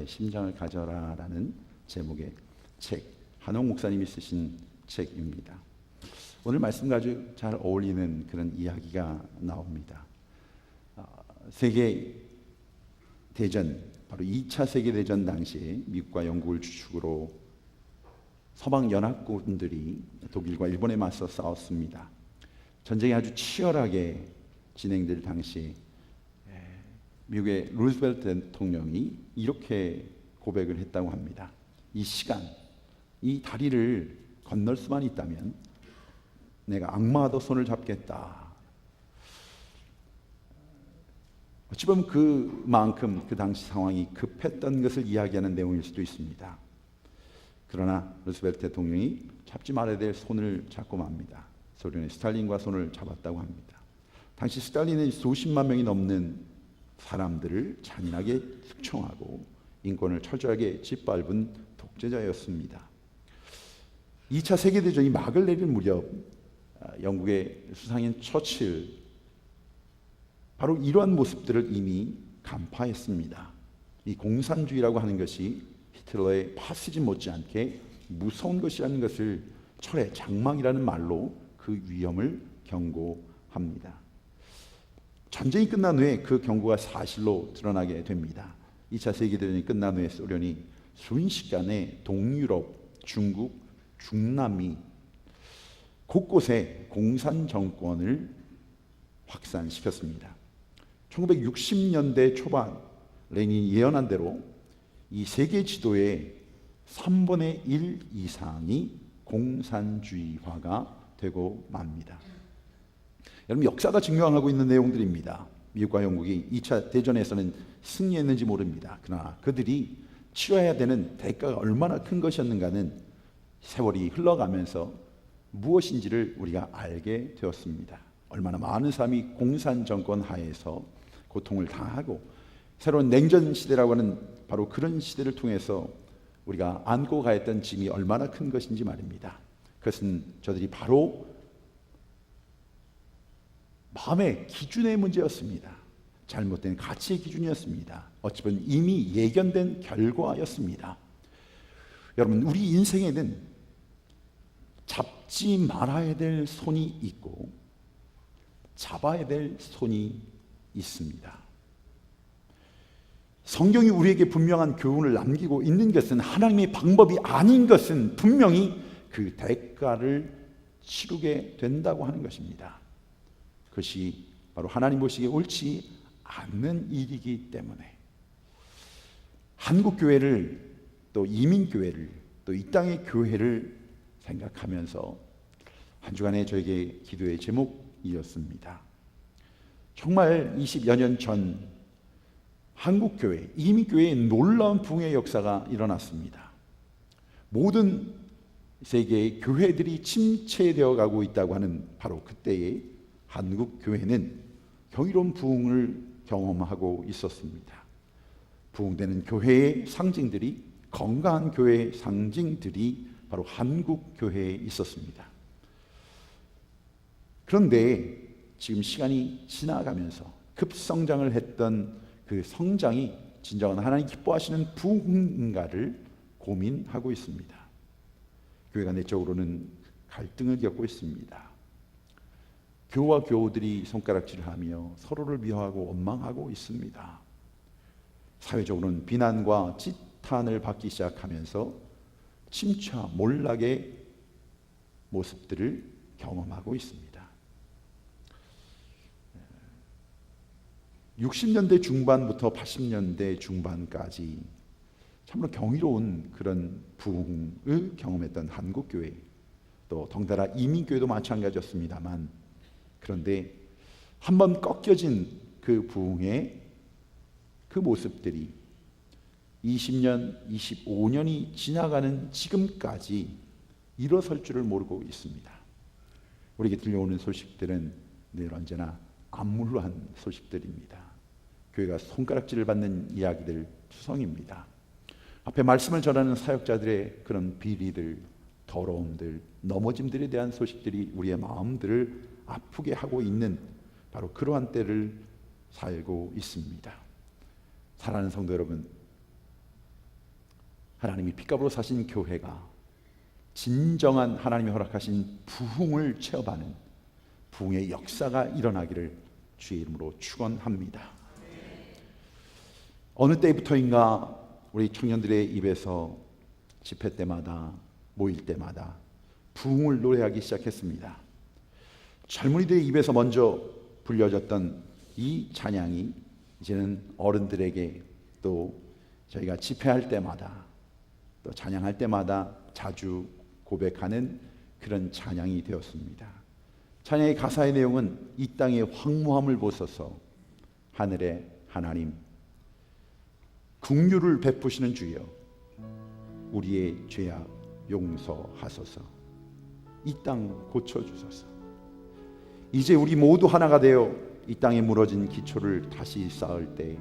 심장을 가져라라는 제목의 책, 한옥 목사님이 쓰신 책입니다. 오늘 말씀과 아주 잘 어울리는 그런 이야기가 나옵니다. 세계 대전, 바로 2차 세계대전 당시에 미국과 영국을 주축으로 서방 연합군들이 독일과 일본에 맞서 싸웠습니다. 전쟁이 아주 치열하게 진행될 당시 미국의 루즈벨트 대통령이 이렇게 고백을 했다고 합니다. 이 시간, 이 다리를 건널 수만 있다면 내가 악마도 손을 잡겠다. 어찌 보면 그만큼 그 당시 상황이 급했던 것을 이야기하는 내용일 수도 있습니다. 그러나 루즈벨트 대통령이 잡지 말아야 될 손을 잡고 맙니다. 소련의 스탈린과 손을 잡았다고 합니다. 당시 스탈린은 수십만 명이 넘는 사람들을 잔인하게 숙청하고 인권을 철저하게 짓밟은 독재자였습니다. 2차 세계대전이 막을 내릴 무렵 영국의 수상인 처칠, 바로 이러한 모습들을 이미 간파했습니다. 이 공산주의라고 하는 것이 히틀러의 파시즘 못지않게 무서운 것이라는 것을 철의 장막이라는 말로 그 위험을 경고합니다. 전쟁이 끝난 후에 그 경고가 사실로 드러나게 됩니다. 2차 세계대전이 끝난 후에 소련이 순식간에 동유럽, 중국, 중남미 곳곳에 공산 정권을 확산시켰습니다. 1960년대 초반 레닌이 예언한 대로 이 세계 지도의 3분의 1 이상이 공산주의화가 되고 맙니다. 여러분, 역사가 증명하고 있는 내용들입니다. 미국과 영국이 2차 대전에서는 승리했는지 모릅니다. 그러나 그들이 치러야 되는 대가가 얼마나 큰 것이었는가는 세월이 흘러가면서 무엇인지를 우리가 알게 되었습니다. 얼마나 많은 사람이 공산 정권 하에서 고통을 당하고 새로운 냉전 시대라고 하는 바로 그런 시대를 통해서 우리가 안고 가했던 짐이 얼마나 큰 것인지 말입니다. 그것은 저들이 바로 마음의 기준의 문제였습니다. 잘못된 가치의 기준이었습니다. 어찌 보면 이미 예견된 결과였습니다. 여러분, 우리 인생에는 잡지 말아야 될 손이 있고 잡아야 될 손이 있습니다. 성경이 우리에게 분명한 교훈을 남기고 있는 것은 하나님의 방법이 아닌 것은 분명히 그 대가를 치르게 된다고 하는 것입니다. 그것이 바로 하나님 보시기에 옳지 않는 일이기 때문에 한국교회를, 또 이민교회를, 또 이 땅의 교회를 생각하면서 한 주간의 저에게 기도의 제목이었습니다. 정말 20여 년 전 한국교회, 이민교회에 놀라운 부흥의 역사가 일어났습니다. 모든 세계의 교회들이 침체되어 가고 있다고 하는 바로 그때의 한국 교회는 경이로운 부흥을 경험하고 있었습니다. 부흥되는 교회의 상징들이, 건강한 교회의 상징들이 바로 한국 교회에 있었습니다. 그런데 지금 시간이 지나가면서 급성장을 했던 그 성장이 진정한 하나님 기뻐하시는 부흥인가를 고민하고 있습니다. 교회가 내적으로는 갈등을 겪고 있습니다. 교우와 교우들이 손가락질하며 서로를 미워하고 원망하고 있습니다. 사회적으로는 비난과 지탄을 받기 시작하면서 침체와 몰락의 모습들을 경험하고 있습니다. 60년대 중반부터 80년대 중반까지 참으로 경이로운 그런 부흥을 경험했던 한국교회, 또 덩달아 이민교회도 마찬가지였습니다만, 그런데 한번 꺾여진 그 부흥의 그 모습들이 20년, 25년이 지나가는 지금까지 일어설 줄을 모르고 있습니다. 우리에게 들려오는 소식들은 늘 언제나 암울한 소식들입니다. 교회가 손가락질을 받는 이야기들 투성입니다. 앞에 말씀을 전하는 사역자들의 그런 비리들, 더러움들, 넘어짐들에 대한 소식들이 우리의 마음들을 아프게 하고 있는 바로 그러한 때를 살고 있습니다. 사랑하는 성도 여러분, 하나님이 핏값으로 사신 교회가 진정한 하나님이 허락하신 부흥을 체험하는 부흥의 역사가 일어나기를 주의 이름으로 축원합니다. 어느 때부터인가 우리 청년들의 입에서 집회 때마다 모일 때마다 부흥을 노래하기 시작했습니다. 젊은이들의 입에서 먼저 불려졌던 이 찬양이 이제는 어른들에게 또 저희가 집회할 때마다 또 찬양할 때마다 자주 고백하는 그런 찬양이 되었습니다. 찬양의 가사의 내용은 이 땅의 황무함을 보소서 하늘의 하나님 긍휼을 베푸시는 주여 우리의 죄악 용서하소서 이 땅 고쳐주소서. 이제 우리 모두 하나가 되어 이 땅에 무너진 기초를 다시 쌓을 때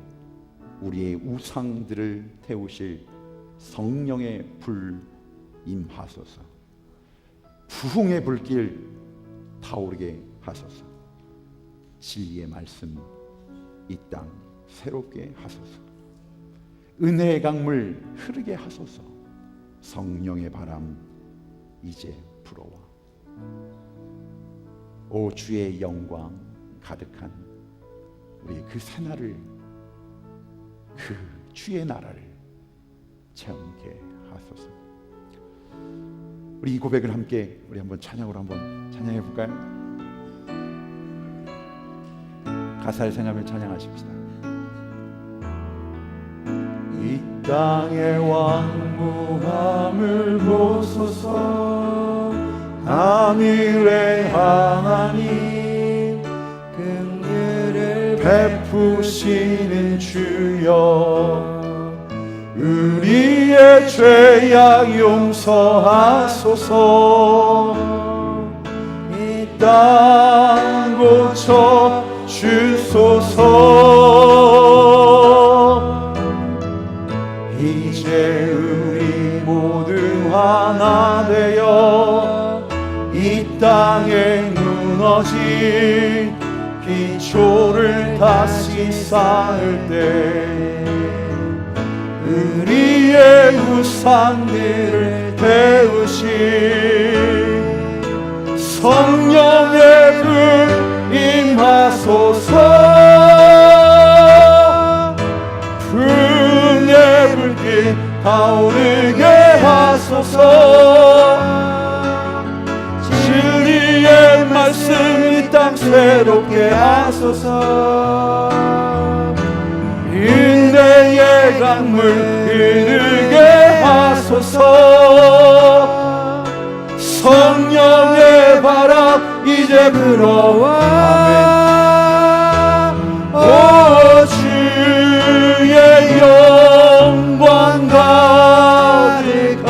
우리의 우상들을 태우실 성령의 불 임하소서. 부흥의 불길 타오르게 하소서. 진리의 말씀 이 땅 새롭게 하소서. 은혜의 강물 흐르게 하소서. 성령의 바람 이제 불어와. 오 주의 영광 가득한 우리 그 새날을 그 주의 나라를 체험케 하소서. 우리 이 고백을 함께 우리 한번 찬양으로 한번 찬양해 볼까요? 가사를 생각하며 찬양하십시다. 이 땅의 왕무함을 보소서 하늘의 하나님 긍휼을 베푸시는 주여 우리의 죄악 용서하소서 이 땅 고쳐 주소서 이제 우리 모두 하나 되어 이 땅에 무너진 기초를 다시 쌓을 때 우리의 우상들을 태우신 성령의 불 임하소서. 부흥의 불길 타오르게 하소서. 진리의 말씀 이 땅 새롭게 하소서. 은혜의 강물 흐르게 하소서. 성령의 바람 이제 불어와. 오 주의 영광 가득한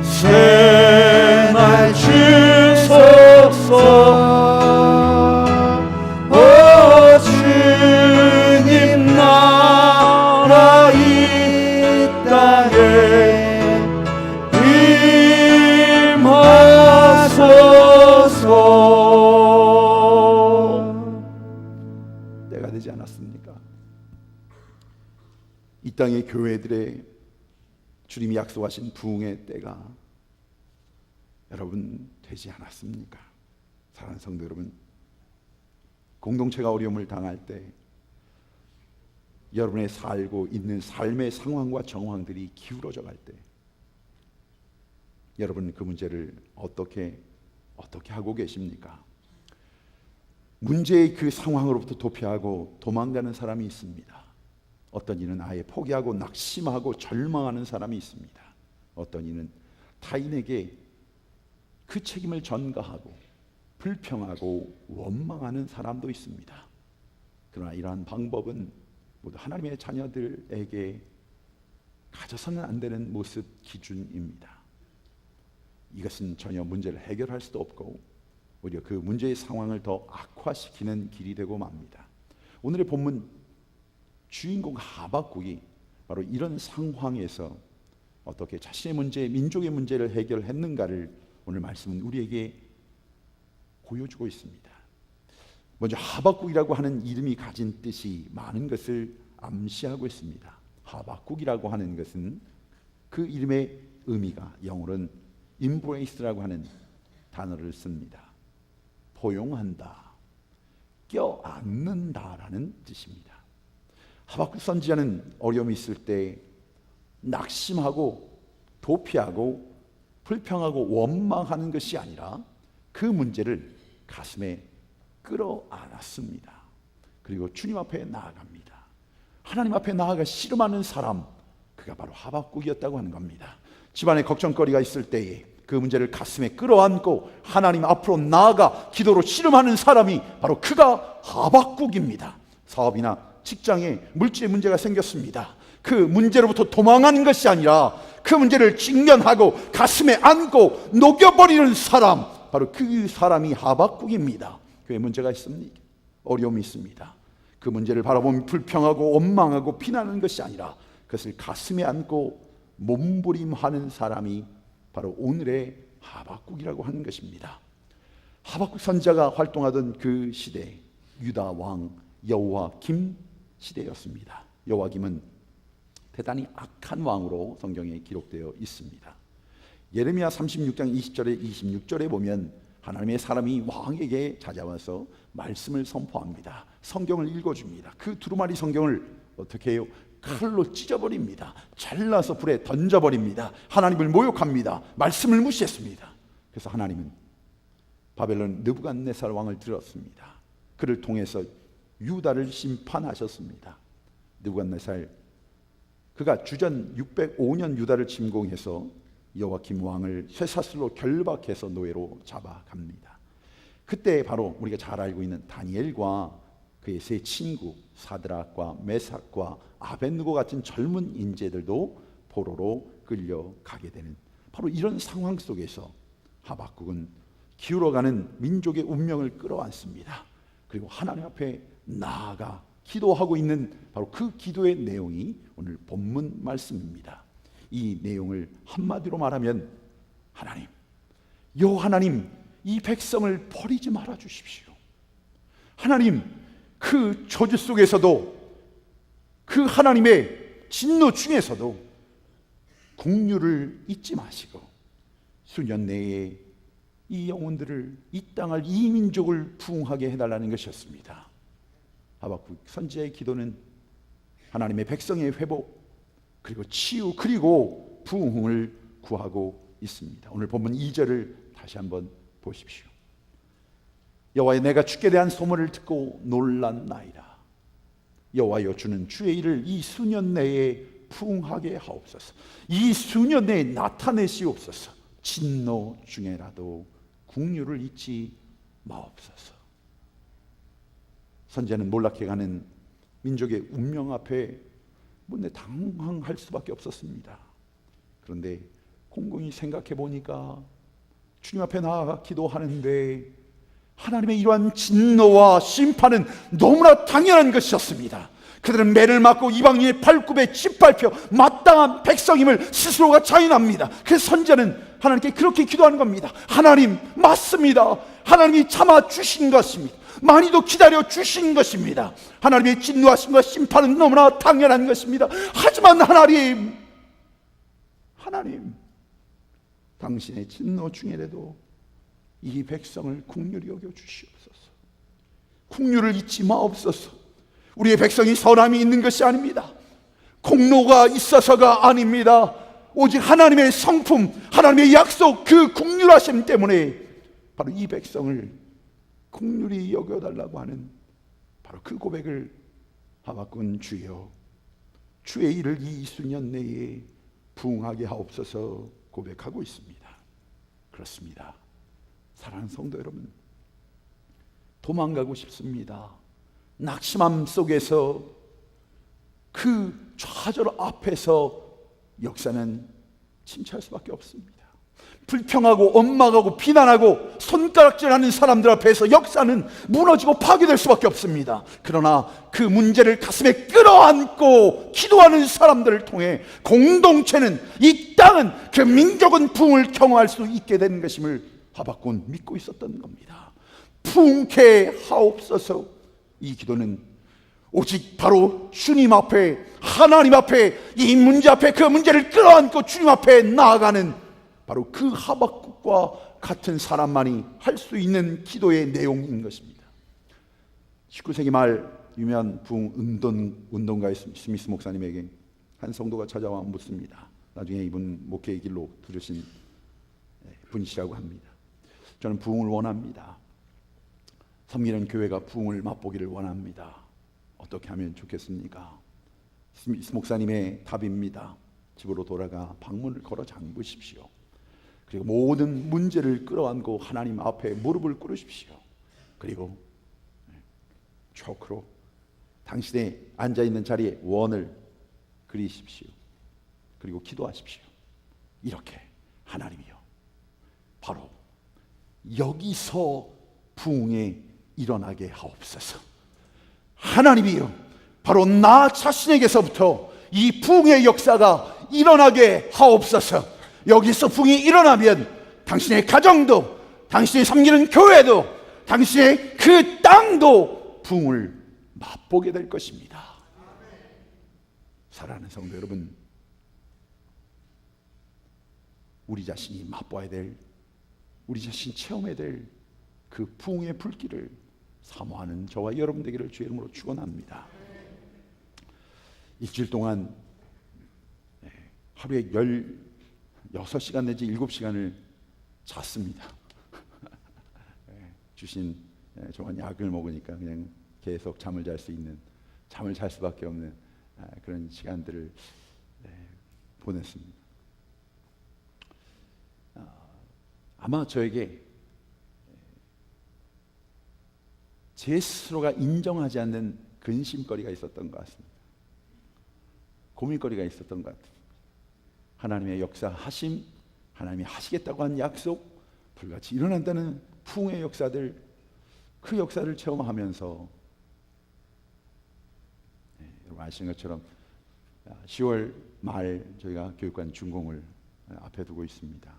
새날 주소서. 때가 되지 않았습니까? 이 땅의 교회들의 주님이 약속하신 부흥의 때가 여러분 되지 않았습니까? 사랑하는 성도 여러분, 공동체가 어려움을 당할 때 여러분의 살고 있는 삶의 상황과 정황들이 기울어져 갈 때 여러분 그 문제를 어떻게 하고 계십니까? 문제의 그 상황으로부터 도피하고 도망가는 사람이 있습니다. 어떤 이는 아예 포기하고 낙심하고 절망하는 사람이 있습니다. 어떤 이는 타인에게 그 책임을 전가하고 불평하고 원망하는 사람도 있습니다. 그러나 이러한 방법은 모두 하나님의 자녀들에게 가져서는 안 되는 모습 기준입니다. 이것은 전혀 문제를 해결할 수도 없고 오히려 그 문제의 상황을 더 악화시키는 길이 되고 맙니다. 오늘의 본문 주인공 하박국이 바로 이런 상황에서 어떻게 자신의 문제, 민족의 문제를 해결했는가를 오늘 말씀은 우리에게 보여주고 있습니다. 먼저 하박국이라고 하는 이름이 가진 뜻이 많은 것을 암시하고 있습니다. 하박국이라고 하는 것은 그 이름의 의미가 영어로는 embrace라고 하는 단어를 씁니다. 포용한다, 껴안는다라는 뜻입니다. 하박국 선지자는 어려움이 있을 때 낙심하고 도피하고 불평하고 원망하는 것이 아니라 그 문제를 가슴에 끌어안았습니다. 그리고 주님 앞에 나아갑니다. 하나님 앞에 나아가 씨름하는 사람, 그가 바로 하박국이었다고 하는 겁니다. 집안에 걱정거리가 있을 때에 그 문제를 가슴에 끌어안고 하나님 앞으로 나아가 기도로 씨름하는 사람이 바로 그가 하박국입니다. 사업이나 직장에 물질의 문제가 생겼습니다. 그 문제로부터 도망하는 것이 아니라 그 문제를 직면하고 가슴에 안고 녹여버리는 사람, 바로 그 사람이 하박국입니다. 그에 문제가 있습니까? 어려움이 있습니다. 그 문제를 바라보면 불평하고 원망하고 비난하는 것이 아니라 그것을 가슴에 안고 몸부림하는 사람이 바로 오늘의 하박국이라고 하는 것입니다. 하박국 선지자가 활동하던 그 시대, 유다 왕 여호와김 시대였습니다. 여호와김은 대단히 악한 왕으로 성경에 기록되어 있습니다. 예레미야 36장 20절에 26절에 보면 하나님의 사람이 왕에게 찾아와서 말씀을 선포합니다. 성경을 읽어줍니다. 그 두루마리 성경을 어떻게 해요? 칼로 찢어버립니다. 잘라서 불에 던져버립니다. 하나님을 모욕합니다. 말씀을 무시했습니다. 그래서 하나님은 바벨론 느부갓네살 왕을 들었습니다. 그를 통해서 유다를 심판하셨습니다. 느부갓네살, 그가 주전 605년 유다를 침공해서 여호와김 왕을 쇠사슬로 결박해서 노예로 잡아갑니다. 그때 바로 우리가 잘 알고 있는 다니엘과 그의 세 친구 사드락과 메삭과 아벳느고 같은 젊은 인재들도 포로로 끌려가게 되는 바로 이런 상황 속에서 하박국은 기울어가는 민족의 운명을 끌어안습니다. 그리고 하나님 앞에 나아가 기도하고 있는 바로 그 기도의 내용이 오늘 본문 말씀입니다. 이 내용을 한마디로 말하면 하나님, 여호와 하나님, 이 백성을 버리지 말아 주십시오. 하나님, 그 저주 속에서도 그 하나님의 진노 중에서도 긍휼을 잊지 마시고 수년 내에 이 영혼들을, 이 땅을, 이 민족을 부흥하게 해달라는 것이었습니다. 하박국 선지자의 기도는 하나님의 백성의 회복, 그리고 치유, 그리고 부흥을 구하고 있습니다. 오늘 본문 2절을 다시 한번 보십시오. 여호와여, 내가 주께 대한 소문을 듣고 놀랐나이다. 여호와여, 주는 주의 일을 이 수년 내에 부흥하게 하옵소서. 이 수년 내에 나타내시옵소서. 진노 중에라도 긍휼을 잊지 마옵소서. 선지자는 몰락해가는 민족의 운명 앞에 당황할 수밖에 없었습니다. 그런데 곰곰이 생각해 보니까 주님 앞에 나아가 기도하는데 하나님의 이러한 진노와 심판은 너무나 당연한 것이었습니다. 그들은 매를 맞고 이방인의 발굽에 짓밟혀 마땅한 백성임을 스스로가 자인합니다. 그래서 선지자는 하나님께 그렇게 기도하는 겁니다. 하나님, 맞습니다. 하나님이 참아주신 것입니다. 많이도 기다려 주신 것입니다. 하나님의 진노하심과 심판은 너무나 당연한 것입니다. 하지만 하나님, 당신의 진노 중에라도 이 백성을 긍휼히 여겨 주시옵소서. 긍휼을 잊지 마옵소서. 우리의 백성이 선함이 있는 것이 아닙니다. 공로가 있어서가 아닙니다. 오직 하나님의 성품, 하나님의 약속, 그 긍휼하심 때문에 바로 이 백성을 긍휼히 여겨달라고 하는 바로 그 고백을 하박국은 주여, 주의 일을 이 수년 내에 부흥하게 하옵소서 고백하고 있습니다. 그렇습니다. 사랑하는 성도 여러분, 도망가고 싶습니다. 낙심함 속에서 그 좌절 앞에서 역사는 침체할 수밖에 없습니다. 불평하고 원망하고 비난하고 손가락질하는 사람들 앞에서 역사는 무너지고 파괴될 수밖에 없습니다. 그러나 그 문제를 가슴에 끌어안고 기도하는 사람들을 통해 공동체는, 이 땅은, 그 민족은 부흥을 경험할 수 있게 되는 것임을 하박국은 믿고 있었던 겁니다. 부흥케 하옵소서. 이 기도는 오직 바로 주님 앞에, 하나님 앞에, 이 문제 앞에 그 문제를 끌어안고 주님 앞에 나아가는 바로 그 하박국과 같은 사람만이 할 수 있는 기도의 내용인 것입니다. 19세기 말 유명한 부흥 운동가의 스미스 목사님에게 한 성도가 찾아와 묻습니다. 나중에 이분 목회의 길로 들으신 분이시라고 합니다. 저는 부흥을 원합니다. 섬기는 교회가 부흥을 맛보기를 원합니다. 어떻게 하면 좋겠습니까? 스미스 목사님의 답입니다. 집으로 돌아가 방문을 걸어 잠그십시오. 그리고 모든 문제를 끌어안고 하나님 앞에 무릎을 꿇으십시오. 그리고 초크로 당신의 앉아있는 자리에 원을 그리십시오. 그리고 기도하십시오. 이렇게 하나님이요, 바로 여기서 부흥에 일어나게 하옵소서. 하나님이요, 바로 나 자신에게서부터 이 부흥의 역사가 일어나게 하옵소서. 여기서 부흥이 일어나면 당신의 가정도, 당신이 섬기는 교회도, 당신의 그 땅도 부흥을 맛보게 될 것입니다. 사랑하는 성도 여러분, 우리 자신이 맛봐야 될, 우리 자신이 체험해야 될 그 부흥의 불길을 사모하는 저와 여러분 되기를 주의 이름으로 축원합니다. 일주일 동안 하루에 16시간 내지 7시간을 잤습니다. 주신 정한 약을 먹으니까 그냥 계속 잠을 잘 수 있는, 잠을 잘 수밖에 없는 그런 시간들을 보냈습니다. 아마 저에게 제 스스로가 인정하지 않는 근심거리가 있었던 것 같습니다. 고민거리가 있었던 것 같아요. 하나님의 역사하심, 하나님이 하시겠다고 한 약속, 불같이 일어난다는 부흥의 역사들, 그 역사를 체험하면서 여러분 아시는 것처럼 10월 말 저희가 교육관 준공을 앞에 두고 있습니다.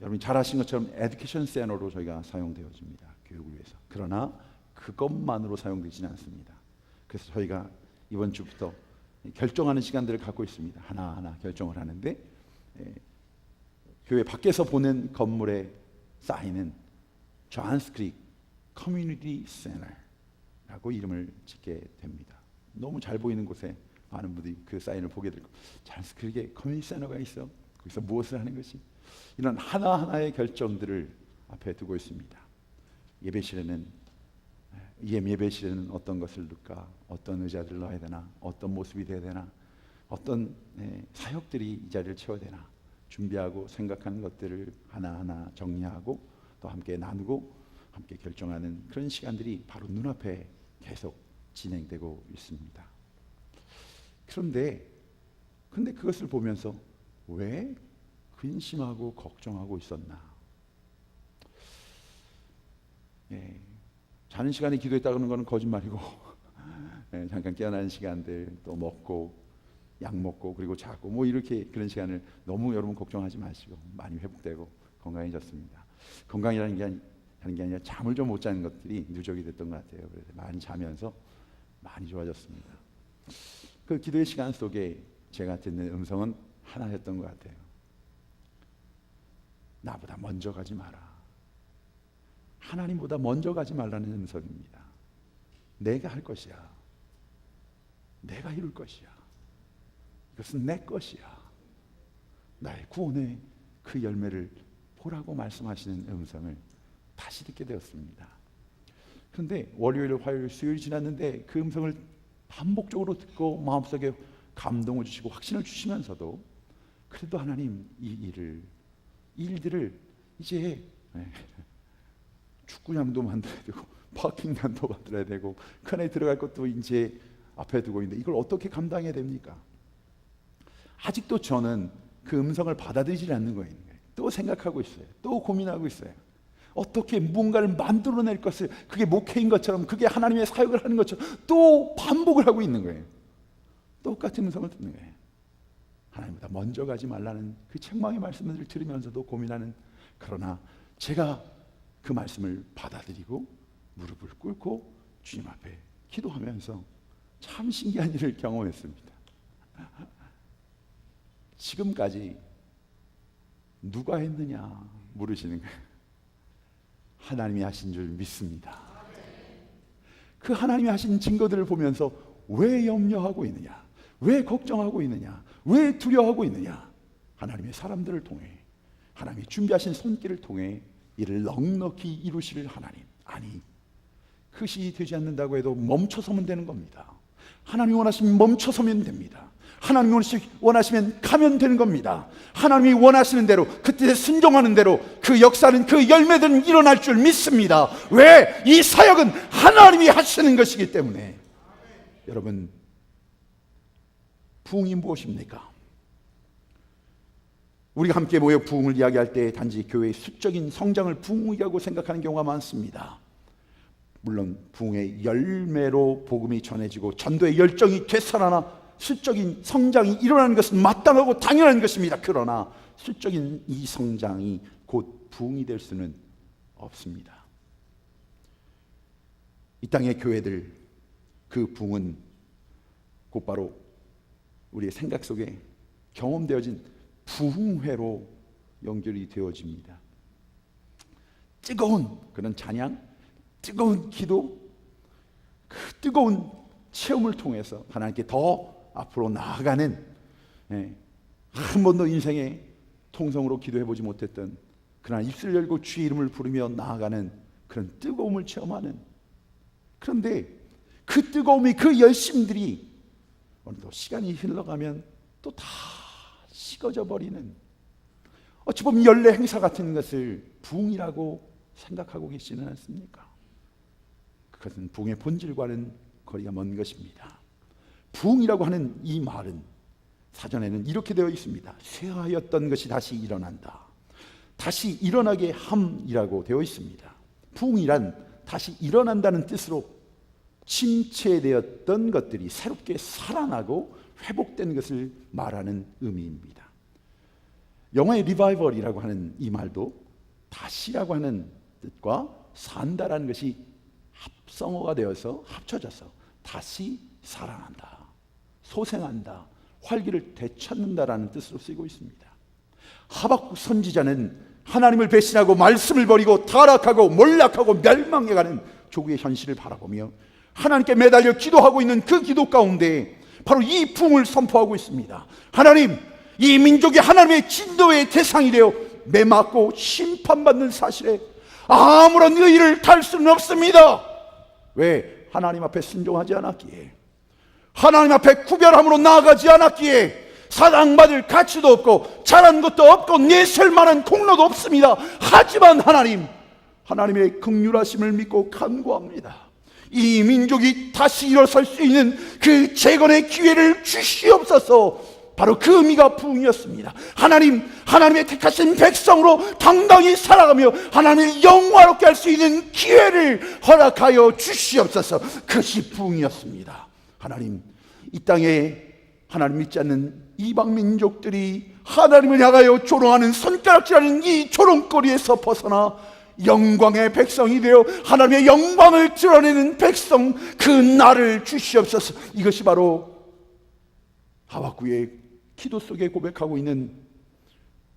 여러분이 잘 아시는 것처럼 에듀케이션 센터로 저희가 사용되어집니다. 교육을 위해서. 그러나 그것만으로 사용되지는 않습니다. 그래서 저희가 이번 주부터 결정하는 시간들을 갖고 있습니다. 하나하나 결정을 하는데 교회 밖에서 보는 건물에 쌓이는 존스 크릭 커뮤니티 센터라고 이름을 짓게 됩니다. 너무 잘 보이는 곳에 많은 분들이 그 사인을 보게 되고, 존스 크릭에 커뮤니티 센터가 있어. 거기서 무엇을 하는 것이? 이런 하나하나의 결정들을 앞에 두고 있습니다. 예배실에는 어떤 것을 넣을까? 어떤 의자들을 넣어야 되나? 어떤 모습이 되어야 되나? 어떤 사역들이 이 자리를 채워야 되나? 준비하고 생각하는 것들을 하나하나 정리하고 또 함께 나누고 함께 결정하는 그런 시간들이 바로 눈앞에 계속 진행되고 있습니다. 그런데 그것을 보면서 왜 근심하고 걱정하고 있었나? 자는 시간에 기도했다는 것은 거짓말이고 잠깐 깨어나는 시간들, 또 먹고 약 먹고 그리고 자고 뭐 이렇게 그런 시간을 너무 여러분 걱정하지 마시고 많이 회복되고 건강해졌습니다. 건강이라는 게 하는 게 아니라 잠을 좀 못 자는 것들이 누적이 됐던 것 같아요. 그래서 많이 자면서 많이 좋아졌습니다. 그 기도의 시간 속에 제가 듣는 음성은 하나였던 것 같아요. 나보다 먼저 가지 마라. 하나님보다 먼저 가지 말라는 음성입니다. 내가 할 것이야. 내가 이룰 것이야. 이것은 내 것이야. 나의 구원의 그 열매를 보라고 말씀하시는 음성을 다시 듣게 되었습니다. 그런데 월요일, 화요일, 수요일 지났는데 그 음성을 반복적으로 듣고 마음속에 감동을 주시고 확신을 주시면서도 그래도 하나님 이 일들을 이제 축구장도 만들어야 되고 파킹단도 만들어야 되고 큰에 들어갈 것도 이제 앞에 두고 있는데 이걸 어떻게 감당해야 됩니까? 아직도 저는 그 음성을 받아들이지 않는 거예요. 또 생각하고 있어요. 또 고민하고 있어요. 어떻게 무언가를 만들어낼 것을, 그게 목회인 것처럼, 그게 하나님의 사역을 하는 것처럼 또 반복을 하고 있는 거예요. 똑같은 음성을 듣는 거예요. 하나님보다 먼저 가지 말라는 그 책망의 말씀을 들으면서도 고민하는, 그러나 제가 그 말씀을 받아들이고 무릎을 꿇고 주님 앞에 기도하면서 참 신기한 일을 경험했습니다. 지금까지 누가 했느냐 물으시는 거예요. 하나님이 하신 줄 믿습니다. 그 하나님이 하신 증거들을 보면서 왜 염려하고 있느냐, 왜 걱정하고 있느냐, 왜 두려워하고 있느냐. 하나님의 사람들을 통해, 하나님이 준비하신 손길을 통해 이를 넉넉히 이루실 하나님. 아니, 그것이 되지 않는다고 해도 멈춰서면 되는 겁니다. 하나님이 원하시면 멈춰서면 됩니다. 하나님이 원하시면 가면 되는 겁니다. 하나님이 원하시는 대로, 그때 순종하는 대로 그 역사는, 그 열매들은 일어날 줄 믿습니다. 왜? 이 사역은 하나님이 하시는 것이기 때문에. 여러분, 부흥이 무엇입니까? 우리가 함께 모여 부흥을 이야기할 때 단지 교회의 수적인 성장을 부흥이라고 생각하는 경우가 많습니다. 물론 부흥의 열매로 복음이 전해지고 전도의 열정이 되살아나 수적인 성장이 일어나는 것은 마땅하고 당연한 것입니다. 그러나 수적인 이 성장이 곧 부흥이 될 수는 없습니다. 이 땅의 교회들, 그 부흥은 곧바로 우리의 생각 속에 경험되어진 부흥회로 연결이 되어집니다. 뜨거운 그런 찬양, 뜨거운 기도, 그 뜨거운 체험을 통해서 하나님께 더 앞으로 나아가는, 한 번도 인생에 통성으로 기도해보지 못했던, 그러나 입술 열고 주의 이름을 부르며 나아가는 그런 뜨거움을 체험하는. 그런데 그 뜨거움이, 그 열심들이 어느덧 시간이 흘러가면 또 다 식어져 버리는, 어찌 보면 연례 행사 같은 것을 부흥이라고 생각하고 계시는 않습니까? 그것은 부흥의 본질과는 거리가 먼 것입니다. 부흥이라고 하는 이 말은 사전에는 이렇게 되어 있습니다. 쇠하였던 것이 다시 일어난다. 다시 일어나게 함이라고 되어 있습니다. 부흥이란 다시 일어난다는 뜻으로 침체되었던 것들이 새롭게 살아나고 회복된 것을 말하는 의미입니다. 영어의 리바이벌이라고 하는 이 말도 다시라고 하는 뜻과 산다라는 것이 합성어가 되어서 합쳐져서 다시 살아난다, 소생한다, 활기를 되찾는다라는 뜻으로 쓰이고 있습니다. 하박국 선지자는 하나님을 배신하고 말씀을 버리고 타락하고 몰락하고 멸망해가는 조국의 현실을 바라보며 하나님께 매달려 기도하고 있는 그 기도 가운데 바로 이 부흥을 선포하고 있습니다. 하나님, 이 민족이 하나님의 진노의 대상이 되어 매맞고 심판받는 사실에 아무런 의의를 탈 수는 없습니다. 왜? 하나님 앞에 순종하지 않았기에, 하나님 앞에 구별함으로 나아가지 않았기에, 사랑받을 가치도 없고 잘한 것도 없고 내셀 만한 공로도 없습니다. 하지만 하나님의 긍휼하심을 믿고 간구합니다. 이 민족이 다시 일어설 수 있는 그 재건의 기회를 주시옵소서. 바로 그 의미가 부흥이었습니다. 하나님의 택하신 백성으로 당당히 살아가며 하나님을 영화롭게 할 수 있는 기회를 허락하여 주시옵소서. 그것이 부흥이었습니다. 하나님, 이 땅에 하나님 믿지 않는 이방 민족들이 하나님을 향하여 조롱하는 손가락질하는 이 조롱거리에서 벗어나 영광의 백성이 되어 하나님의 영광을 드러내는 백성, 그 날을 주시옵소서. 이것이 바로 하박국의 기도 속에 고백하고 있는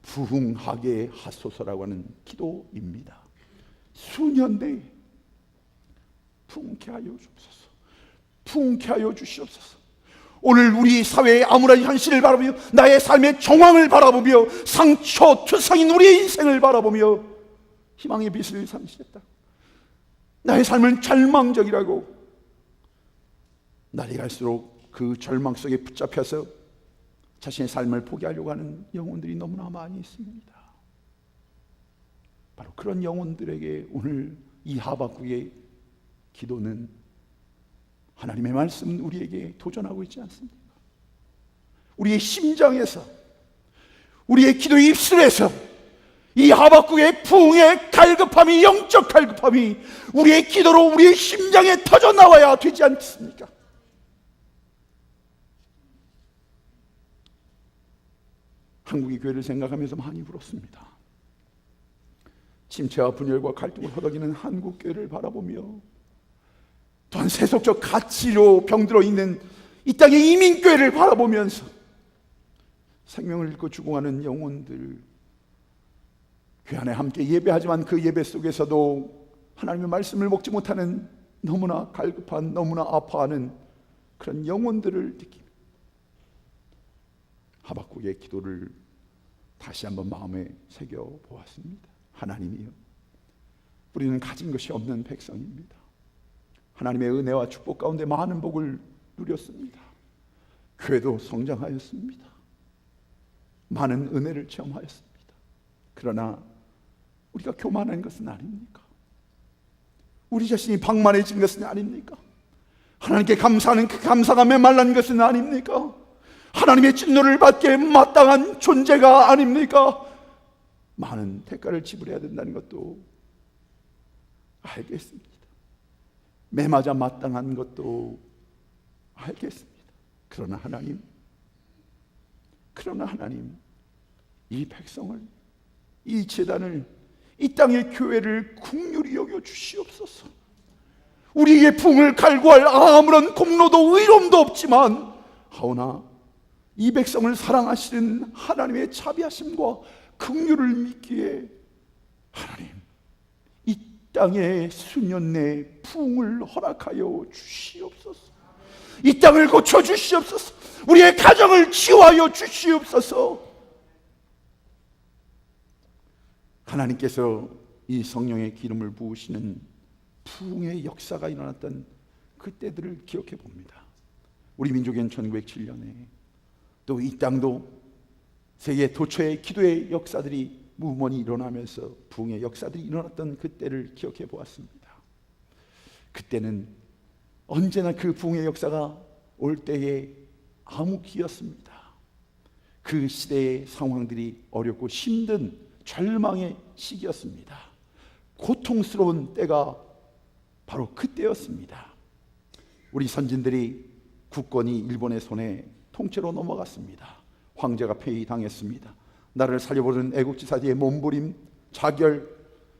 부흥하게 하소서라고 하는 기도입니다. 수년 내에 부흥케 하여 주옵소서. 부흥케 하여 주시옵소서. 오늘 우리 사회의 암울한 현실을 바라보며, 나의 삶의 정황을 바라보며, 상처투성인 우리의 인생을 바라보며 희망의 빛을 삼으시겠다. 나의 삶은 절망적이라고, 날이 갈수록 그 절망 속에 붙잡혀서 자신의 삶을 포기하려고 하는 영혼들이 너무나 많이 있습니다. 바로 그런 영혼들에게 오늘 이 하박국의 기도는, 하나님의 말씀은 우리에게 도전하고 있지 않습니까? 우리의 심장에서, 우리의 기도의 입술에서 이 하박국의 부흥의 갈급함이, 영적 갈급함이 우리의 기도로 우리의 심장에 터져 나와야 되지 않겠습니까? 한국의 교회를 생각하면서 많이 울었습니다. 침체와 분열과 갈등을 허덕이는 한국 교회를 바라보며 또한 세속적 가치로 병들어 있는 이 땅의 이민교회를 바라보면서 생명을 잃고 죽어가는 영혼들, 그 안에 함께 예배하지만 그 예배 속에서도 하나님의 말씀을 먹지 못하는 너무나 갈급한, 너무나 아파하는 그런 영혼들을 느끼며 하박국의 기도를 다시 한번 마음에 새겨보았습니다. 하나님이여, 우리는 가진 것이 없는 백성입니다. 하나님의 은혜와 축복 가운데 많은 복을 누렸습니다. 교회도 성장하였습니다. 많은 은혜를 체험하였습니다. 그러나 우리가 교만한 것은 아닙니까? 우리 자신이 방만해진 것은 아닙니까? 하나님께 감사하는 그 감사가 메말른 것은 아닙니까? 하나님의 진노를 받기에 마땅한 존재가 아닙니까? 많은 대가를 지불해야 된다는 것도 알겠습니다. 매맞아 마땅한 것도 알겠습니다. 그러나 하나님, 이 백성을, 이 제단을, 이 땅의 교회를 긍휼히 여겨 주시옵소서. 우리에게 붕을 갈구할 아무런 공로도 의로움도 없지만, 하오나 이 백성을 사랑하시는 하나님의 자비하심과 긍휼을 믿기에 하나님, 이 땅에 수년 내에 붕을 허락하여 주시옵소서. 이 땅을 고쳐 주시옵소서. 우리의 가정을 치유하여 주시옵소서. 하나님께서 이 성령의 기름을 부으시는 부흥의 역사가 일어났던 그때들을 기억해 봅니다. 우리 민족엔 1907년에 또 이 땅도 세계 도처의 기도의 역사들이 무먼이 일어나면서 부흥의 역사들이 일어났던 그때를 기억해 보았습니다. 그때는 언제나 그 부흥의 역사가 올 때에 암흑기였습니다. 그 시대의 상황들이 어렵고 힘든 절망의 시기였습니다. 고통스러운 때가 바로 그때였습니다. 우리 선진들이 국권이 일본의 손에 통째로 넘어갔습니다. 황제가 폐위당했습니다. 나라를 살려보는 애국지사들의 몸부림, 자결,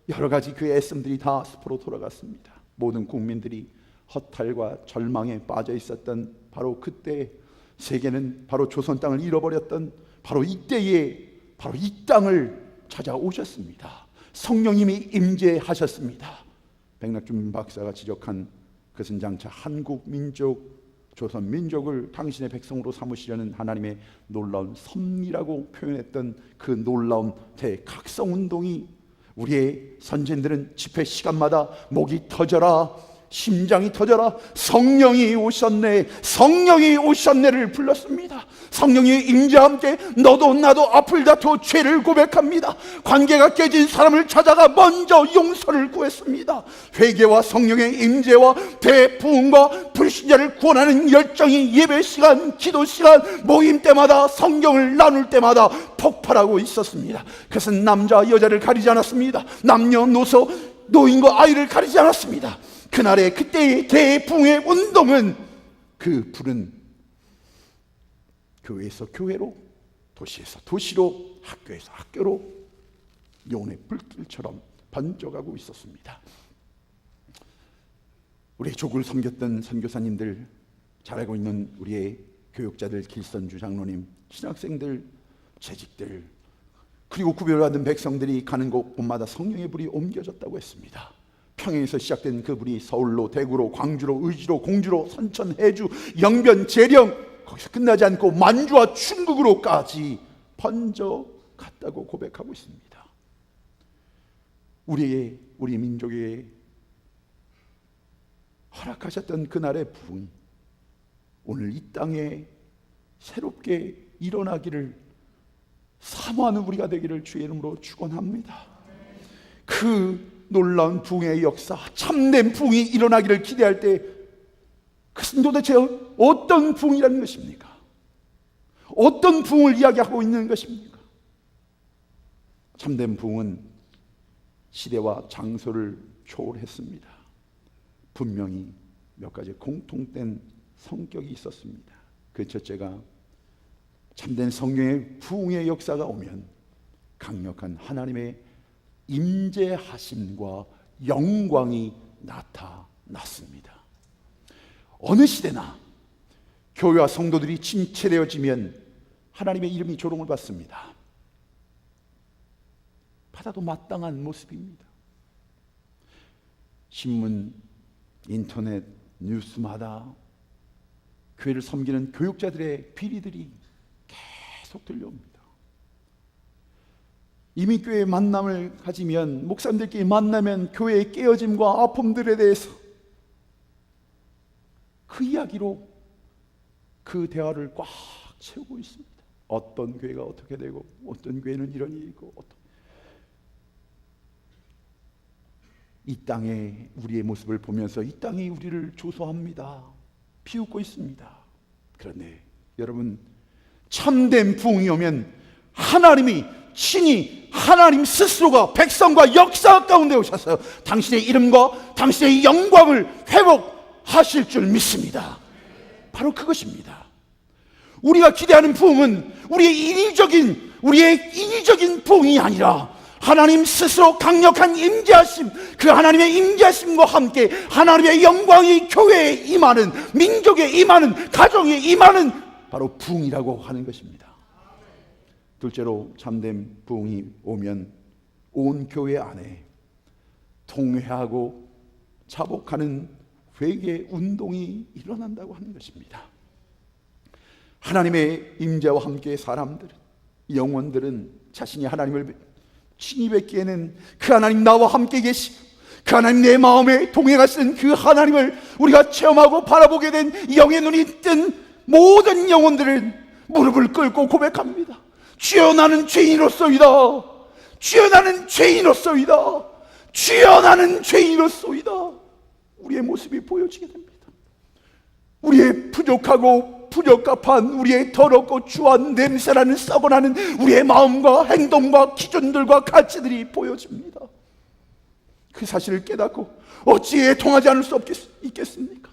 여러 가지 그 애씀들이 다 숲으로 돌아갔습니다. 모든 국민들이 허탈과 절망에 빠져 있었던 바로 그때 세계는 바로 조선 땅을 잃어버렸던 바로 이때에 바로 이 땅을 찾아오셨습니다. 성령님이 임재하셨습니다. 백낙준 박사가 지적한 그것은 장차 한국 민족, 조선 민족을 당신의 백성으로 삼으시려는 하나님의 놀라운 섭리라고 표현했던 그 놀라운 대각성운동이 우리의 선진들은 집회 시간마다 목이 터져라, 심장이 터져라, 성령이 오셨네, 성령이 오셨네를 불렀습니다. 성령이 임재와 함께 너도 나도 앞을 다투어 죄를 고백합니다. 관계가 깨진 사람을 찾아가 먼저 용서를 구했습니다. 회개와 성령의 임재와 대부흥과 불신자를 구원하는 열정이 예배 시간, 기도 시간, 모임 때마다, 성경을 나눌 때마다 폭발하고 있었습니다. 그것은 남자 여자를 가리지 않았습니다. 남녀노소, 노인과 아이를 가리지 않았습니다. 그날의 그때의 대붕의 운동은 그 불은 교회에서 교회로, 도시에서 도시로, 학교에서 학교로 영혼의 불길처럼 번져가고 있었습니다. 우리의 족을 섬겼던 선교사님들, 잘 알고 있는 우리의 교육자들, 길선주 장로님, 신학생들, 재직들, 그리고 구별받은 백성들이 가는 곳마다 성령의 불이 옮겨졌다고 했습니다. 평양에서 시작된 그 불이 서울로, 대구로, 광주로, 의주로, 공주로, 선천, 해주, 영변, 재령, 거기서 끝나지 않고 만주와 충북으로까지 번져 갔다고 고백하고 있습니다. 우리 민족에 허락하셨던 그날의 부흥이 오늘 이 땅에 새롭게 일어나기를 사모하는 우리가 되기를 주의 이름으로 축원합니다. 그 놀라운 부흥의 역사, 참된 부흥이 일어나기를 기대할 때 그것은 도대체 어떤 부흥이라는 것입니까? 어떤 부흥을 이야기하고 있는 것입니까? 참된 부흥은 시대와 장소를 초월했습니다. 분명히 몇 가지 공통된 성격이 있었습니다. 그 첫째가 참된 성령의 부흥의 역사가 오면 강력한 하나님의 임재하심과 영광이 나타났습니다. 어느 시대나 교회와 성도들이 침체되어지면 하나님의 이름이 조롱을 받습니다. 받아도 마땅한 모습입니다. 신문, 인터넷, 뉴스마다 교회를 섬기는 교육자들의 비리들이 계속 들려옵니다. 이민교회의 만남을 가지면, 목사님들끼리 만나면 교회의 깨어짐과 아픔들에 대해서 그 이야기로 그 대화를 꽉 채우고 있습니다. 어떤 교회가 어떻게 되고, 어떤 교회는 이런 일이 있고, 이 땅에 우리의 모습을 보면서 이 땅이 우리를 조소합니다. 비웃고 있습니다. 그런데 여러분, 참된 부흥이 오면 하나님이 친히, 하나님 스스로가 백성과 역사 가운데 오셔서 당신의 이름과 당신의 영광을 회복하실 줄 믿습니다. 바로 그것입니다. 우리가 기대하는 부흥은 우리의 인위적인 부흥이 아니라 하나님 스스로 강력한 임재하심, 그 하나님의 임재하심과 함께 하나님의 영광이 교회에 임하는, 민족에 임하는, 가정에 임하는 바로 부흥이라고 하는 것입니다. 둘째로, 참된 부흥이 오면 온 교회 안에 통회하고 자복하는 회개 운동이 일어난다고 하는 것입니다. 하나님의 임재와 함께 사람들은, 영혼들은 자신이 하나님을 친히 뵙기에는 그 하나님 나와 함께 계시고 그 하나님 내 마음에 동행하시는 그 하나님을 우리가 체험하고 바라보게 된 영의 눈이 뜬 모든 영혼들은 무릎을 꿇고 고백합니다. 주여, 나는 죄인으로소이다. 주여, 나는 죄인으로소이다. 주여, 나는 죄인으로소이다. 우리의 모습이 보여지게 됩니다. 우리의 부족하고 부적합한, 우리의 더럽고 추한 냄새나는 썩어나는 우리의 마음과 행동과 기준들과 가치들이 보여집니다. 그 사실을 깨닫고 어찌 통하지 않을 수 있겠습니까?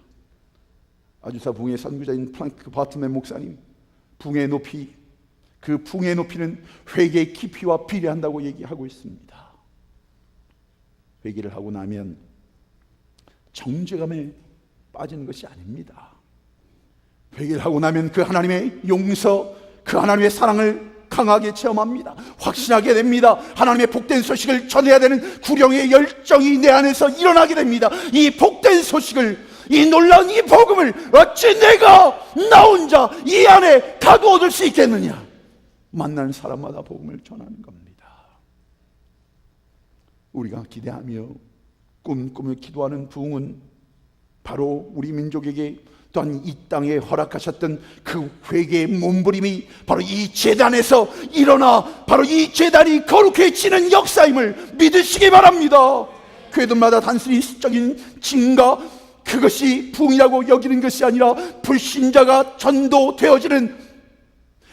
아주사 붕의 선구자인 프랑크 바트맨 목사님, 붕의 높이, 그 붕의 높이는 회개의 깊이와 비례한다고 얘기하고 있습니다. 회개를 하고 나면 정죄감에 빠지는 것이 아닙니다. 회개를 하고 나면 그 하나님의 용서, 그 하나님의 사랑을 강하게 체험합니다. 확신하게 됩니다. 하나님의 복된 소식을 전해야 되는 구령의 열정이 내 안에서 일어나게 됩니다. 이 복된 소식을, 이 놀라운 이 복음을 어찌 내가 나 혼자 이 안에 가두어둘 수 있겠느냐. 만나는 사람마다 복음을 전하는 겁니다. 우리가 기대하며 꿈꾸며 기도하는 부흥은 바로 우리 민족에게 또한 이 땅에 허락하셨던 그 회개의 몸부림이 바로 이 제단에서 일어나 바로 이 제단이 거룩해지는 역사임을 믿으시기 바랍니다. 교회들마다 단순히 시적인 증가, 그것이 부흥이라고 여기는 것이 아니라 불신자가 전도되어지는,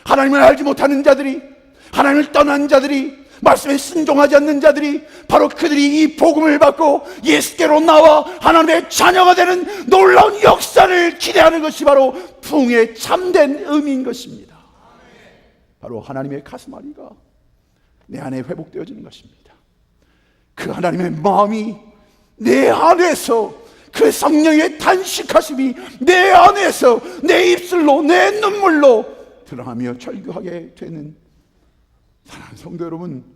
하나님을 알지 못하는 자들이, 하나님을 떠난 자들이, 말씀에 순종하지 않는 자들이, 바로 그들이 이 복음을 받고 예수께로 나와 하나님의 자녀가 되는 놀라운 역사를 기대하는 것이 바로 부흥의 참된 의미인 것입니다. 바로 하나님의 가슴앓이가 내 안에 회복되어지는 것입니다. 그 하나님의 마음이 내 안에서, 그 성령의 단식하심이 내 안에서 내 입술로, 내 눈물로 드러나며 절규하게 되는 사랑하는 성도 여러분,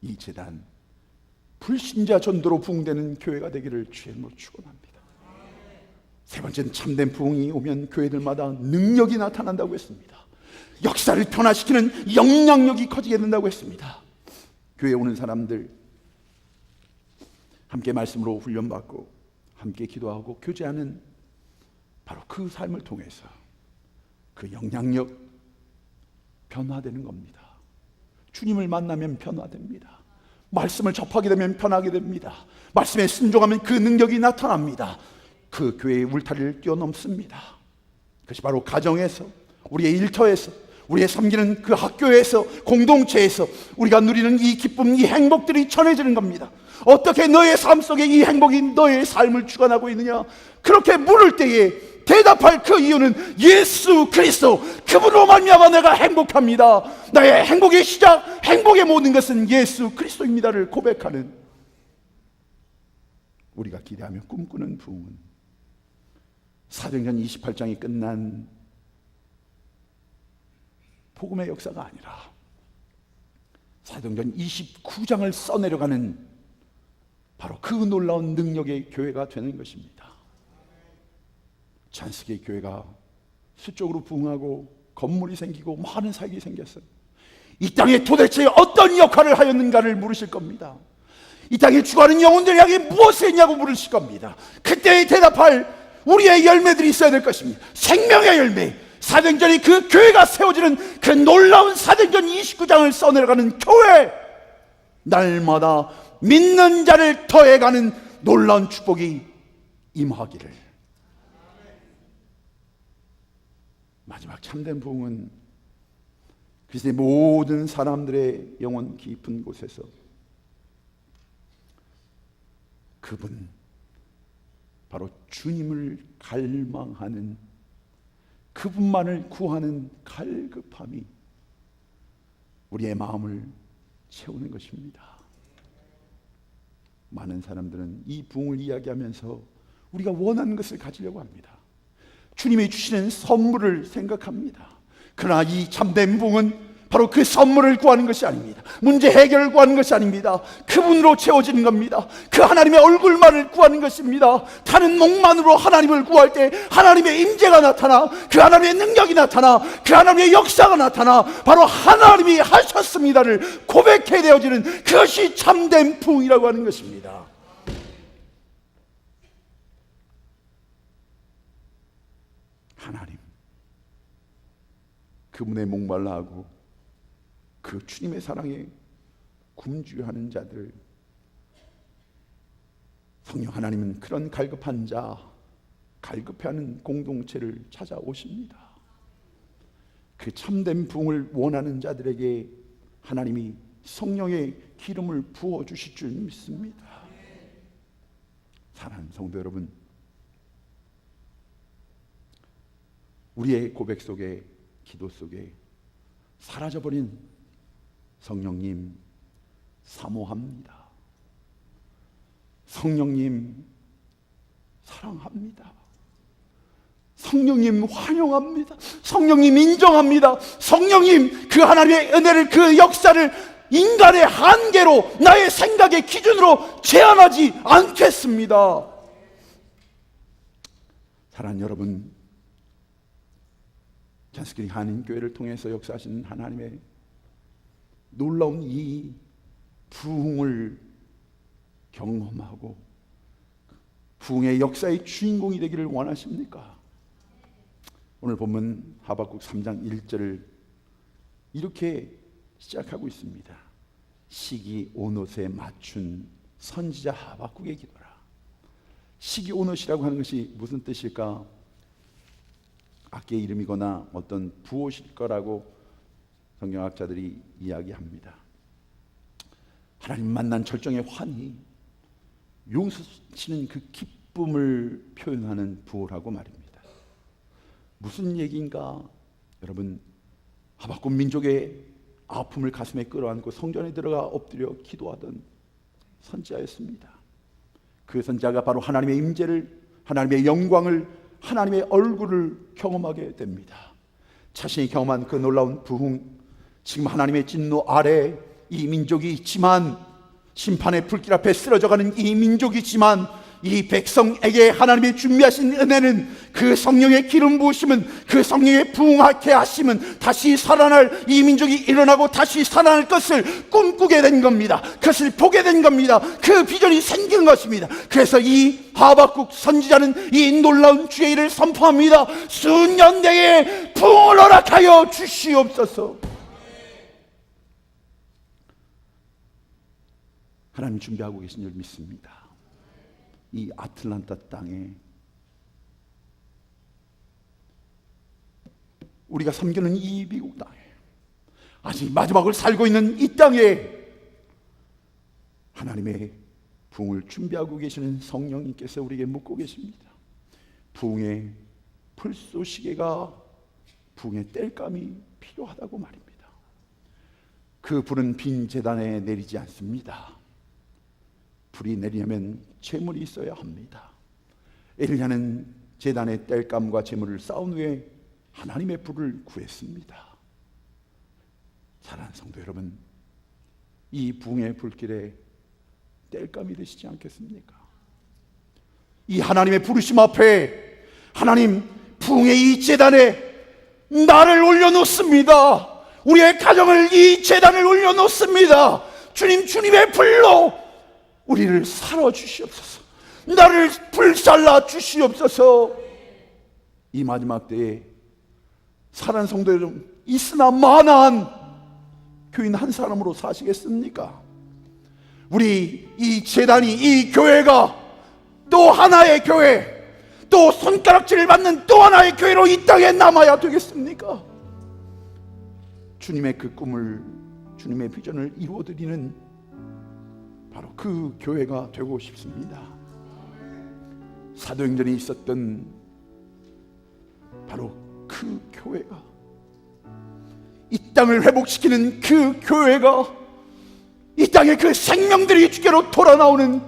이 재단 불신자 전도로 부흥되는 교회가 되기를 주의 이름으로 축원합니다. 세 번째는 참된 부흥이 오면 교회들마다 능력이 나타난다고 했습니다. 역사를 변화시키는 영향력이 커지게 된다고 했습니다. 교회에 오는 사람들 함께 말씀으로 훈련받고 함께 기도하고 교제하는 바로 그 삶을 통해서 그 영향력 변화되는 겁니다. 주님을 만나면 변화됩니다. 말씀을 접하게 되면 변하게 됩니다. 말씀에 순종하면 그 능력이 나타납니다. 그 교회의 울타리를 뛰어넘습니다. 그것이 바로 가정에서, 우리의 일터에서, 우리의 섬기는 그 학교에서, 공동체에서 우리가 누리는 이 기쁨, 이 행복들이 전해지는 겁니다. 어떻게 너의 삶 속에 이 행복이 너의 삶을 주관하고 있느냐? 그렇게 물을 때에 대답할 그 이유는 예수 그리스도, 그분으로 말미암아 내가 행복합니다. 나의 행복의 시작, 행복의 모든 것은 예수 그리스도입니다를 고백하는 우리가 기대하며 꿈꾸는 부흥은 사도행전 28장이 끝난 복음의 역사가 아니라 사도행전 29장을 써내려가는 바로 그 놀라운 능력의 교회가 되는 것입니다. 찬스의 교회가 수적으로 부흥하고 건물이 생기고 많은 사역이 생겼어요. 이 땅에 도대체 어떤 역할을 하였는가를 물으실 겁니다. 이 땅에 죽어가는 영혼들을 향해 무엇을 했냐고 물으실 겁니다. 그때에 대답할 우리의 열매들이 있어야 될 것입니다. 생명의 열매. 사도행전이 그 교회가 세워지는 그 놀라운 사도행전 29장을 써내려가는 교회, 날마다 믿는 자를 더해가는 놀라운 축복이 임하기를. 마지막 참된 부흥은 그리스도의 모든 사람들의 영혼 깊은 곳에서 그분, 바로 주님을 갈망하는, 그분만을 구하는 갈급함이 우리의 마음을 채우는 것입니다. 많은 사람들은 이 부흥을 이야기하면서 우리가 원하는 것을 가지려고 합니다. 주님이 주시는 선물을 생각합니다. 그러나 이 참된 부흥은 바로 그 선물을 구하는 것이 아닙니다. 문제 해결을 구하는 것이 아닙니다. 그분으로 채워지는 겁니다. 그 하나님의 얼굴만을 구하는 것입니다. 타는 목만으로 하나님을 구할 때 하나님의 임재가 나타나, 그 하나님의 능력이 나타나, 그 하나님의 역사가 나타나 바로 하나님이 하셨습니다를 고백해 되어지는 그것이 참된 부흥이라고 하는 것입니다. 하나님, 그분의 목말라 하고 그 주님의 사랑에 굶주려하는 자들, 성령 하나님은 그런 갈급한 자, 갈급해하는 공동체를 찾아오십니다. 그 참된 부흥을 원하는 자들에게 하나님이 성령의 기름을 부어주실 줄 믿습니다. 사랑하는 성도 여러분, 우리의 고백 속에, 기도 속에 사라져버린 성령님 사모합니다. 성령님 사랑합니다. 성령님 환영합니다. 성령님 인정합니다. 성령님 그 하나님의 은혜를, 그 역사를 인간의 한계로, 나의 생각의 기준으로 제한하지 않겠습니다. 사랑하는 여러분, 찬스크린 한인교회를 통해서 역사하시는 하나님의 놀라운 이 부흥을 경험하고 부흥의 역사의 주인공이 되기를 원하십니까? 오늘 본문 하박국 3장 1절을 이렇게 시작하고 있습니다. 시기 오롯에 맞춘 선지자 하박국의 기도라. 시기 오롯이라고 하는 것이 무슨 뜻일까? 악기의 이름이거나 어떤 부옷일 거라고 성경학자들이 이야기합니다. 하나님 만난 절정의 환희, 용서치는 그 기쁨을 표현하는 부호라고 말입니다. 무슨 얘기인가? 여러분, 하박국 민족의 아픔을 가슴에 끌어안고 성전에 들어가 엎드려 기도하던 선지자였습니다. 그 선지자가 바로 하나님의 임재를, 하나님의 영광을, 하나님의 얼굴을 경험하게 됩니다. 자신이 경험한 그 놀라운 부흥, 지금 하나님의 진노 아래 이 민족이 있지만, 심판의 불길 앞에 쓰러져가는 이 민족이 있지만, 이 백성에게 하나님이 준비하신 은혜는, 그 성령의 기름 부으심은, 그 성령의 부흥하게 하심은 다시 살아날, 이 민족이 일어나고 다시 살아날 것을 꿈꾸게 된 겁니다. 그것을 보게 된 겁니다. 그 비전이 생긴 것입니다. 그래서 이 하박국 선지자는 이 놀라운 주의 일을 선포합니다. 수년 내에 부흥을 허락하여 주시옵소서. 하나님 준비하고 계신 줄 믿습니다. 이 아틀란타 땅에, 우리가 섬기는 이 미국 땅에, 아직 마지막을 살고 있는 이 땅에 하나님의 부흥을 준비하고 계시는 성령님께서 우리에게 묻고 계십니다. 부흥의 불쏘시개가, 부흥의 땔감이 필요하다고 말입니다. 그 불은 빈 제단에 내리지 않습니다. 불이 내리려면 제물이 있어야 합니다. 엘리야는 제단의 땔감과 제물을 쌓은 후에 하나님의 불을 구했습니다. 사랑하는 성도 여러분, 이 부흥의 불길에 땔감이 되시지 않겠습니까? 이 하나님의 부르심 앞에 하나님 부흥의 이 제단에 나를 올려놓습니다. 우리의 가정을 이 제단을 올려놓습니다. 주님, 주님의 불로 우리를 살아주시옵소서. 나를 불살라 주시옵소서. 이 마지막 때에 사랑하는 성도 여러분, 있으나 마나한 교인 한 사람으로 사시겠습니까? 우리 이 제단이, 이 교회가 또 하나의 교회, 또 손가락질을 받는 또 하나의 교회로 이 땅에 남아야 되겠습니까? 주님의 그 꿈을, 주님의 비전을 이루어드리는 바로 그 교회가 되고 싶습니다. 사도행전에 있었던 바로 그 교회가, 이 땅을 회복시키는 그 교회가, 이 땅에 그 생명들이 주께로 돌아나오는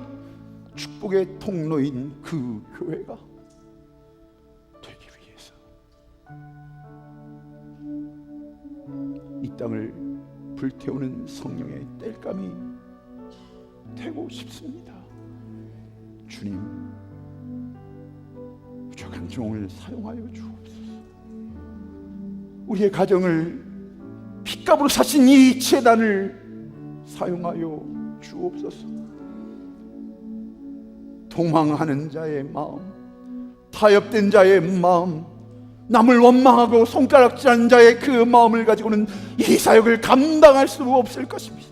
축복의 통로인 그 교회가 되기 위해서 이 땅을 불태우는 성령의 땔감이 되고 싶습니다. 주님, 부족한 종을 사용하여 주옵소서. 우리의 가정을 핏값으로 사신 이 제단을 사용하여 주옵소서. 도망하는 자의 마음, 타협된 자의 마음, 남을 원망하고 손가락질하는 자의 그 마음을 가지고는 이 사역을 감당할 수 없을 것입니다.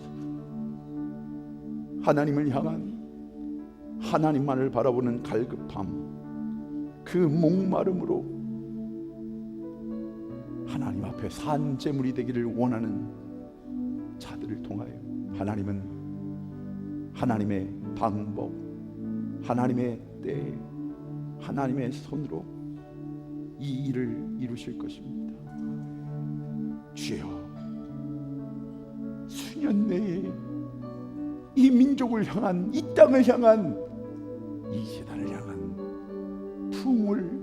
하나님을 향한, 하나님만을 바라보는 갈급함, 그 목마름으로 하나님 앞에 산 제물이 되기를 원하는 자들을 통하여 하나님은 하나님의 방법, 하나님의 때, 하나님의 손으로 이 일을 이루실 것입니다. 주여, 수년 내에 이 민족을 향한, 이 땅을 향한, 이 제단을 향한 부흥을